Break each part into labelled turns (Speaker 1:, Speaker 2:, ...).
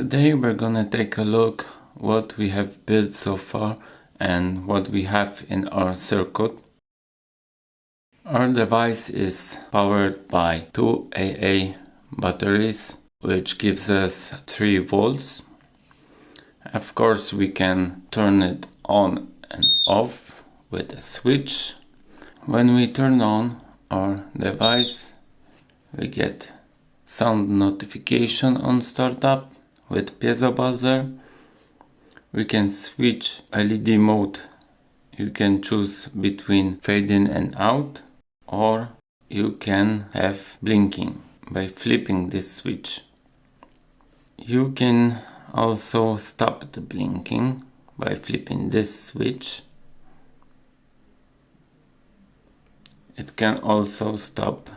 Speaker 1: Today we're gonna take a look what we have built so far and what we have in our circuit. Our device is powered by two AA batteries, which gives us 3 volts. Of course, we can turn it on and off with a switch. When we turn on our device, we get sound notification on startup with piezo buzzer. We can switch LED mode. You can choose between fade in and out, or you can have blinking by flipping this switch. You can also stop the blinking by flipping this switch. It can also stop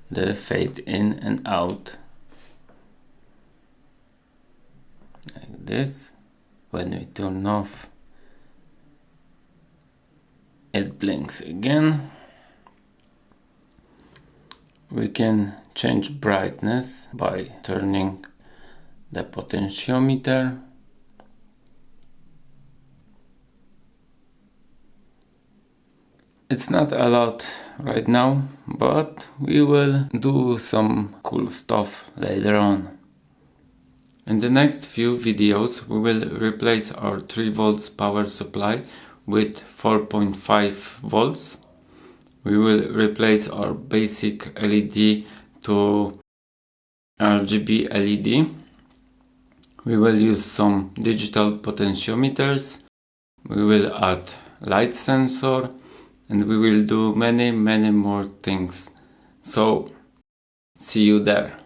Speaker 1: the fade in and out like this. When we turn off, it blinks again. We can change brightness by turning the potentiometer. It's not a lot right now, but we will do some cool stuff later on. In the next few videos we will replace our 3 volts power supply with 4.5 volts. We will replace our basic LED to RGB LED. We will use some digital potentiometers. We will add light sensor, and we will do many more things. So see you there.